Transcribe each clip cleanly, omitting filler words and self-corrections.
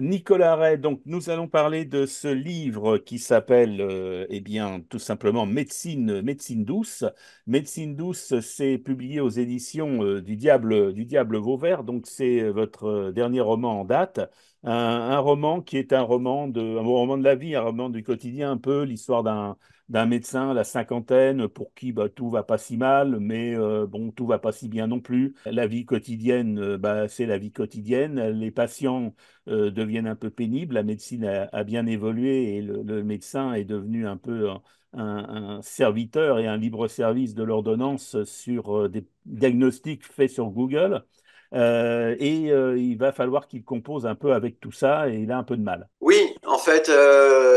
Nicolas Ray, donc nous allons parler de ce livre qui s'appelle, eh bien, tout simplement Médecine douce. Médecine douce, c'est publié aux éditions du Diable Vauvert, donc c'est votre dernier roman en date. Un roman qui est un roman de la vie, un roman du quotidien, un peu l'histoire d'un médecin à la cinquantaine pour qui bah, tout va pas si mal, mais bon, tout va pas si bien non plus. La vie quotidienne, bah, c'est la vie quotidienne. Les patients deviennent un peu pénibles. La médecine a bien évolué et le médecin est devenu un peu un serviteur et un libre service de l'ordonnance sur des diagnostics faits sur Google. Il va falloir qu'il compose un peu avec tout ça et il a un peu de mal. Oui, en fait,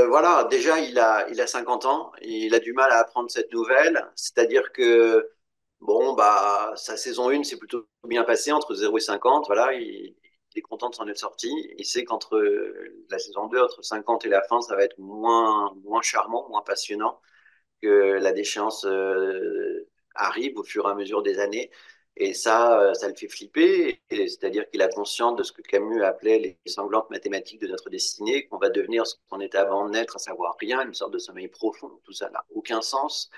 voilà, déjà, il a 50 ans, il a du mal à apprendre cette nouvelle, c'est-à-dire que, bon, bah, sa saison 1 s'est plutôt bien passée entre 0 et 50, voilà, il est content de s'en être sorti, il sait qu'entre la saison 2, entre 50 et la fin, ça va être moins charmant, moins passionnant, que la déchéance arrive au fur et à mesure des années. Et ça le fait flipper. C'est-à-dire qu'il a conscience de ce que Camus appelait les sanglantes mathématiques de notre destinée, qu'on va devenir ce qu'on était avant de naître, à savoir rien, une sorte de sommeil profond. Tout ça n'a aucun sens.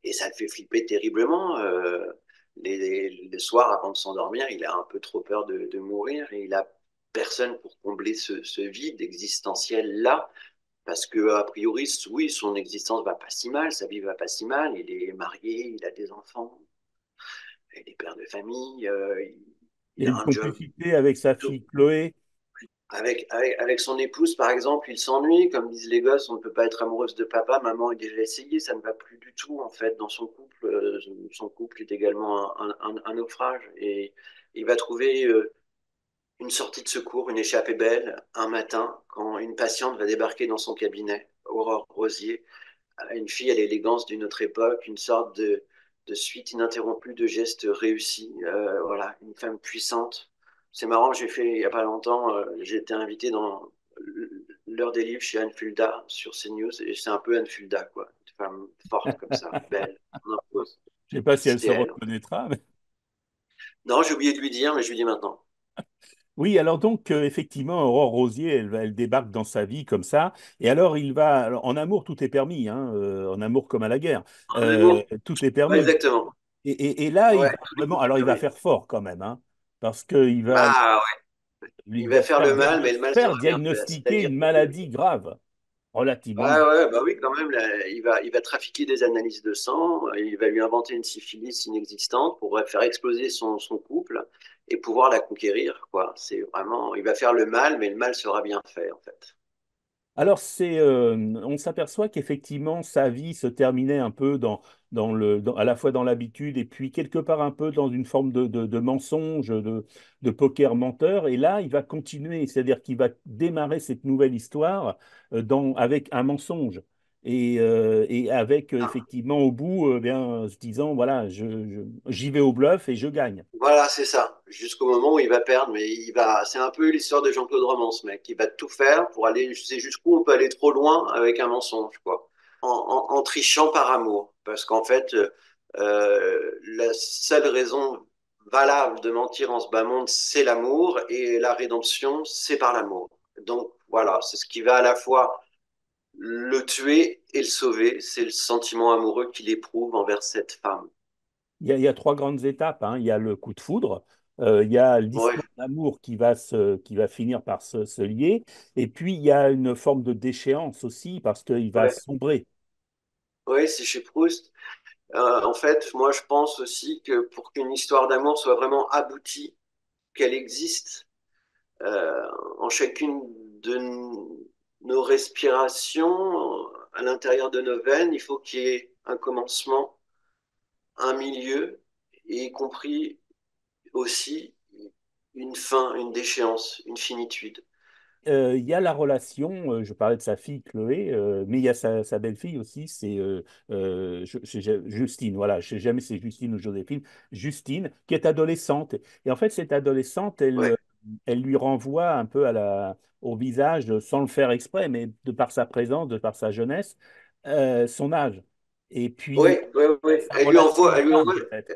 Et ça le fait flipper terriblement. Les soirs avant de s'endormir, il a un peu trop peur de mourir et il a personne pour combler ce vide existentiel là. Parce que, a priori, oui, son existence va pas si mal, sa vie va pas si mal. Il est marié, il a des enfants, il est père de famille, Il y il a a une un job. complicité avec sa fille Chloé. Avec son épouse, par exemple, il s'ennuie. Comme disent les gosses, on ne peut pas être amoureuse de papa. Maman a déjà essayé, ça ne va plus du tout, en fait, dans son couple. Son couple est également un naufrage. Et il va trouver une sortie de secours, une échappée belle, un matin, quand une patiente va débarquer dans son cabinet, Aurore Rosier, une fille à l'élégance d'une autre époque, une sorte de suite ininterrompue de gestes réussis. Voilà, une femme puissante. C'est marrant, j'ai fait il n'y a pas longtemps, j'ai été invité dans l'heure des livres chez Anne Fulda sur CNews, et c'est un peu Anne Fulda, quoi. Une femme forte comme ça, belle. On impose. Je ne sais pas si elle C'était se elle. reconnaîtra. Non, j'ai oublié de lui dire, mais je lui dis maintenant. Oui, alors donc, effectivement, Aurore Rosier, elle débarque dans sa vie comme ça. Et alors, alors, en amour, tout est permis, hein, en amour comme à la guerre. En amour. Tout est Ouais, permis. exactement. Et là, il Ouais, va vraiment, alors il va faire fort quand même, hein, parce qu'il va bah ouais. lui Il va faire le mal, mais le mal faire sera bien fait. diagnostiquer C'est-à-dire une que maladie grave, relativement ouais, grave. ouais, bah oui, quand même, là, il va trafiquer des analyses de sang, il va lui inventer une syphilis inexistante pour faire exploser son couple et pouvoir la conquérir, quoi. C'est vraiment, il va faire le mal, mais le mal sera bien fait, en fait. Alors, on s'aperçoit qu'effectivement, sa vie se terminait un peu à la fois dans l'habitude et puis quelque part un peu dans une forme de mensonge, de poker menteur. Et là, il va continuer, c'est-à-dire qu'il va démarrer cette nouvelle histoire avec un mensonge. Et avec Ah, effectivement au bout, bien, se disant, voilà, j'y vais au bluff et je gagne. voilà, c'est ça. Jusqu'au moment où il va perdre, mais c'est un peu l'histoire de Jean-Claude Roman, ce mec. Il va tout faire pour aller, je sais jusqu'où on peut aller trop loin avec un mensonge, quoi. En trichant par amour. Parce qu'en fait, la seule raison valable de mentir en ce bas monde, c'est l'amour, et la rédemption, c'est par l'amour. Donc voilà, c'est ce qui va à la fois le tuer et le sauver. C'est le sentiment amoureux qu'il éprouve envers cette femme. Il y a trois grandes étapes, hein. Il y a le coup de foudre, il y a Ouais, l'histoire d'amour qui va finir par se lier, et puis il y a une forme de déchéance aussi, parce qu'il va ouais, sombrer. ouais, c'est chez Proust. En fait, moi, je pense aussi que pour qu'une histoire d'amour soit vraiment aboutie, qu'elle existe euh, en chacune de nos respirations, à l'intérieur de nos veines, il faut qu'il y ait un commencement, un milieu, et y compris aussi une fin, une déchéance, une finitude. Il y a la relation, je parlais de sa fille Chloé, mais il y a sa belle-fille aussi, c'est Justine, voilà, je sais jamais si c'est Justine ou Joséphine, Justine, qui est adolescente. Et en fait, cette adolescente, Ouais, elle lui renvoie un peu au visage, sans le faire exprès, mais de par sa présence, de par sa jeunesse, son âge. Et puis, ouais, ouais, ouais. sa relation aux femmes, peut-être.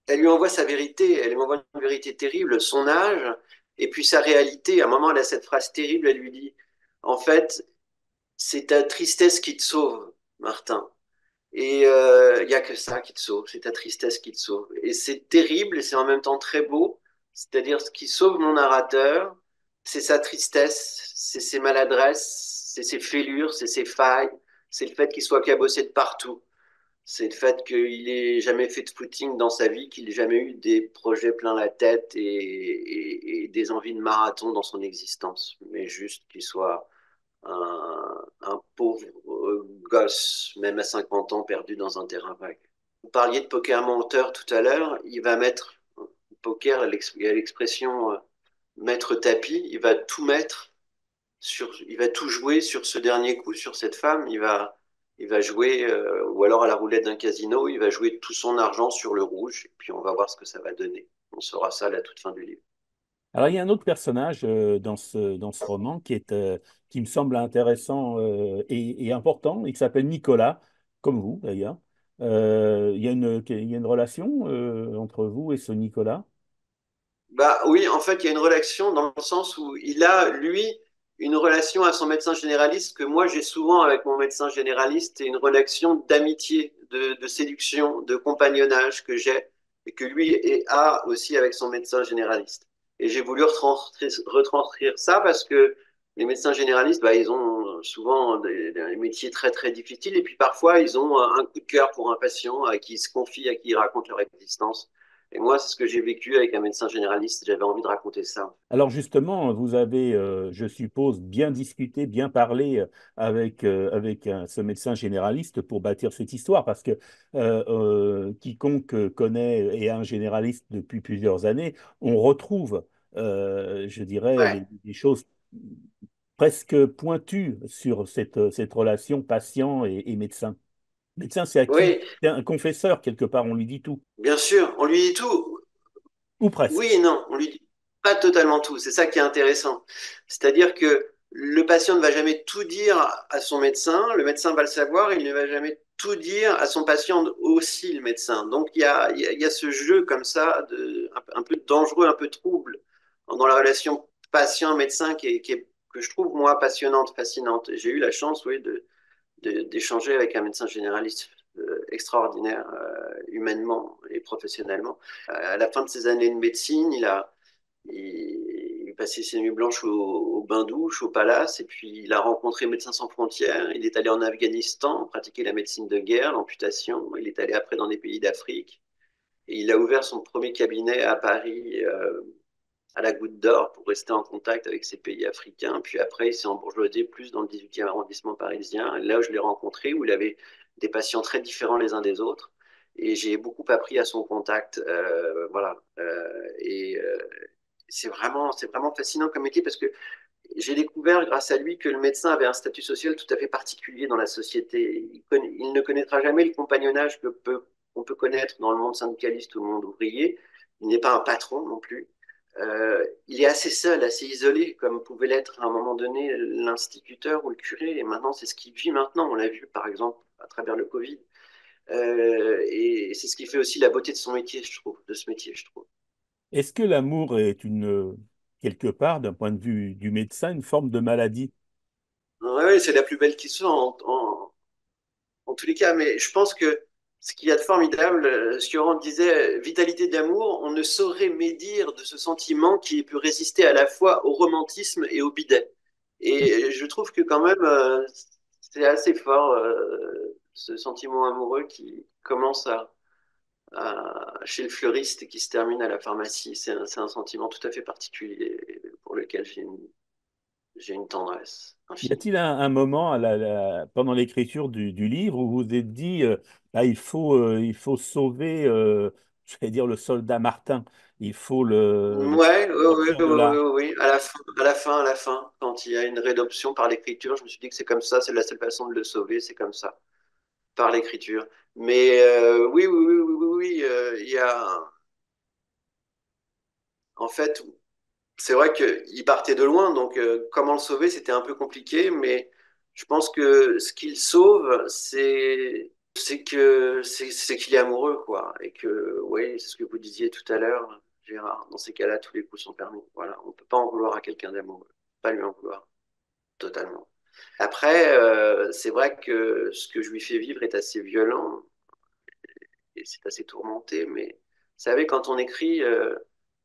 Elle lui envoie sa vérité, elle lui envoie une vérité terrible, son âge, Et puis sa réalité, à un moment, elle a cette phrase terrible, elle lui dit, en fait, c'est ta tristesse qui te sauve, Martin. Et il n'y a que ça qui te sauve, c'est ta tristesse qui te sauve. Et c'est terrible et c'est en même temps très beau. C'est-à-dire ce qui sauve mon narrateur, c'est sa tristesse, c'est ses maladresses, c'est ses fêlures, c'est ses failles, c'est le fait qu'il soit cabossé de partout. C'est le fait qu'il ait jamais fait de footing dans sa vie, qu'il ait jamais eu des projets plein la tête et des envies de marathon dans son existence, mais juste qu'il soit un pauvre gosse, même à 50 ans, perdu dans un terrain vague. Vous parliez de poker menteur tout à l'heure, il va mettre, poker, il y a l'expression mettre tapis, il va tout mettre, il va tout jouer sur ce dernier coup, sur cette femme, il va jouer, ou alors à la roulette d'un casino, il va jouer tout son argent sur le rouge, et puis on va voir ce que ça va donner. On saura ça à la toute fin du livre. Alors, il y a un autre personnage dans ce roman qui me semble intéressant et important, et qui s'appelle Nicolas, comme vous d'ailleurs. Il y a une relation entre vous et ce Nicolas? Bah oui, en fait, il y a une relation dans le sens où il a, lui, une relation à son médecin généraliste que moi j'ai souvent avec mon médecin généraliste et une relation d'amitié, de séduction, de compagnonnage que j'ai et que lui a aussi avec son médecin généraliste. Et j'ai voulu retranscrire ça parce que les médecins généralistes, bah, ils ont souvent des métiers très très difficiles et puis parfois ils ont un coup de cœur pour un patient à qui ils se confient, à qui ils racontent leur existence. Et moi, c'est ce que j'ai vécu avec un médecin généraliste. J'avais envie de raconter ça. Alors justement, vous avez, je suppose, bien discuté, bien parlé avec ce médecin généraliste pour bâtir cette histoire, parce que quiconque connaît et est un généraliste depuis plusieurs années, on retrouve, je dirais, Ouais. des choses presque pointues sur cette relation patient et médecin. Médecin, c'est à qui? Oui, C'est un confesseur, quelque part, on lui dit tout, bien sûr. On lui dit tout. ou presque. Oui et non, on lui dit pas totalement tout. C'est ça qui est intéressant. C'est-à-dire que le patient ne va jamais tout dire à son médecin. Le médecin va le savoir. Il ne va jamais tout dire à son patient aussi, le médecin. Donc, il y a ce jeu comme ça, un peu dangereux, un peu trouble dans la relation patient-médecin que je trouve, moi, passionnante, fascinante. J'ai eu la chance, oui, d'échanger avec un médecin généraliste extraordinaire, humainement et professionnellement. À la fin de ses années de médecine, il passait ses nuits blanches au bain-douche, au palace, et puis il a rencontré Médecins sans frontières. Il est allé en Afghanistan pratiquer la médecine de guerre, l'amputation. Il est allé après dans des pays d'Afrique. Et il a ouvert son premier cabinet à Paris, à la Goutte d'Or, pour rester en contact avec ces pays africains. Puis après, il s'est embourgeoisé plus dans le 18e arrondissement parisien. Et là où je l'ai rencontré, où il avait des patients très différents les uns des autres. Et j'ai beaucoup appris à son contact. Voilà. C'est vraiment fascinant comme métier parce que j'ai découvert grâce à lui que le médecin avait un statut social tout à fait particulier dans la société. Il ne connaîtra jamais le compagnonnage qu'on peut connaître dans le monde syndicaliste ou le monde ouvrier. Il n'est pas un patron non plus. Il est assez seul, assez isolé, comme pouvait l'être à un moment donné l'instituteur ou le curé. Et maintenant, c'est ce qu'il vit maintenant. On l'a vu, par exemple, à travers le Covid. Et c'est ce qui fait aussi la beauté de son métier, je trouve, de ce métier, je trouve. Est-ce que l'amour est quelque part, d'un point de vue du médecin, une forme de maladie? Ouais, c'est la plus belle qui soit en tous les cas. Mais je pense que ce qu'il y a de formidable, Sioran disait, vitalité d'amour, on ne saurait médire de ce sentiment qui peut résister à la fois au romantisme et au bidet. Et je trouve que quand même, c'est assez fort, ce sentiment amoureux qui commence chez le fleuriste et qui se termine à la pharmacie. C'est un sentiment tout à fait particulier pour lequel j'ai une tendresse Y infinie. a-t-il un moment pendant l'écriture du livre où vous vous êtes dit, ah, il faut sauver, je vais dire, le soldat Martin, il faut Ouais, oui, oui, sortir oui, de oui, là. oui. À la fin, quand il y a une rédemption par l'écriture, je me suis dit que c'est comme ça, c'est la seule façon de le sauver, c'est comme ça, par l'écriture. Mais oui, oui, oui, oui, oui, oui, il y a, en fait, c'est vrai qu'il partait de loin, donc comment le sauver, c'était un peu compliqué, mais je pense que ce qu'il sauve, c'est qu'il est amoureux, quoi, et que, oui, c'est ce que vous disiez tout à l'heure, Gérard. Dans ces cas-là, tous les coups sont permis. Voilà, on peut pas en vouloir à quelqu'un d'amoureux. Pas lui en vouloir, totalement. Après, c'est vrai que ce que je lui fais vivre est assez violent et c'est assez tourmenté, mais vous savez, quand on écrit,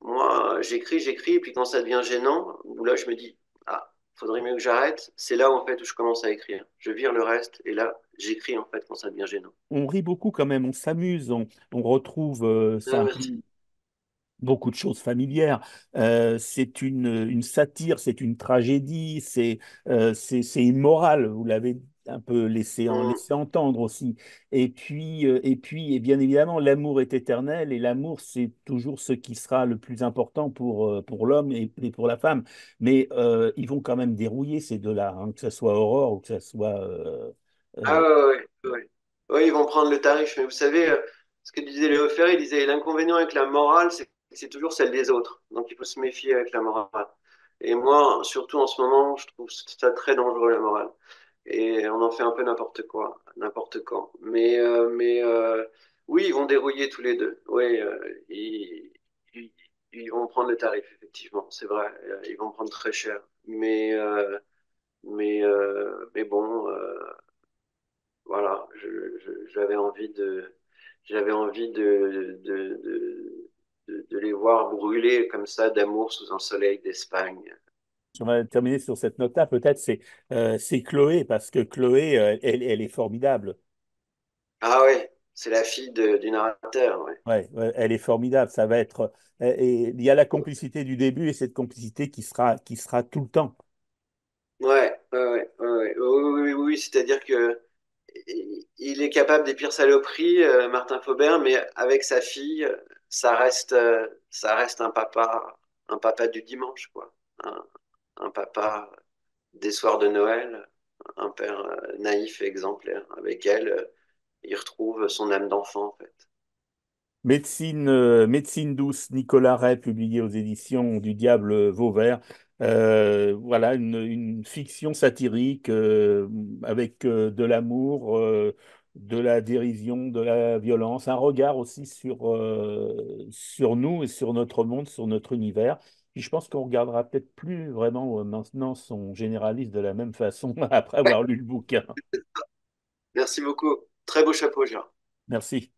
moi, j'écris, et puis quand ça devient gênant, où là, je me dis, ah, faudrait mieux que j'arrête, c'est là, en fait, où je commence à écrire. Je vire le reste, et là, j'écris, en fait, quand ça devient gênant. On rit beaucoup quand même, on s'amuse, on retrouve Ah, merci. beaucoup de choses familières. C'est une satire, c'est une tragédie, c'est immoral. Vous l'avez un peu Mm. laissé entendre aussi. Et bien évidemment, l'amour est éternel et l'amour, c'est toujours ce qui sera le plus important pour l'homme et pour la femme. Mais ils vont quand même dérouiller ces deux-là, hein, que ce soit Aurore ou que ce soit Ah, euh, ouais, ouais, ouais. Ouais, ouais, ils vont prendre le tarif, mais vous savez, ce que disait Léo Ferré, il disait, l'inconvénient avec la morale, c'est que c'est toujours celle des autres. Donc, il faut se méfier avec la morale. Et moi, surtout en ce moment, je trouve ça très dangereux, la morale. Et on en fait un peu n'importe quoi, n'importe quand. Oui, ils vont dérouiller tous les deux. Oui, ils, ils vont prendre le tarif, effectivement, c'est vrai. Ils vont prendre très cher. Mais bon, voilà, j'avais envie de les voir brûler comme ça d'amour sous un soleil d'Espagne. on va terminer sur cette note-là. Peut-être c'est Chloé, parce que Chloé, elle est formidable. Ah ouais, c'est la fille du narrateur, ouais. Ouais, ouais, elle est formidable. Ça va être. Et il y a la complicité du début et cette complicité qui sera tout le temps. Ouais, ouais, ouais, ouais, ouais. Oui, oui, oui, oui, c'est-à-dire que il est capable des pires saloperies, Martin Faubert, mais avec sa fille, ça reste un papa du dimanche, quoi. Un papa des soirs de Noël, un père naïf et exemplaire. Avec elle, il retrouve son âme d'enfant, en fait. Médecine douce, Nicolas Ray, publié aux éditions du Diable Vauvert. Voilà, une fiction satirique avec de l'amour, de la dérision, de la violence, un regard aussi sur nous et sur notre monde, sur notre univers. Puis je pense qu'on regardera peut-être plus vraiment maintenant son généraliste de la même façon après Ouais, avoir lu le bouquin. merci beaucoup. Très beau chapeau, Gérard. Merci.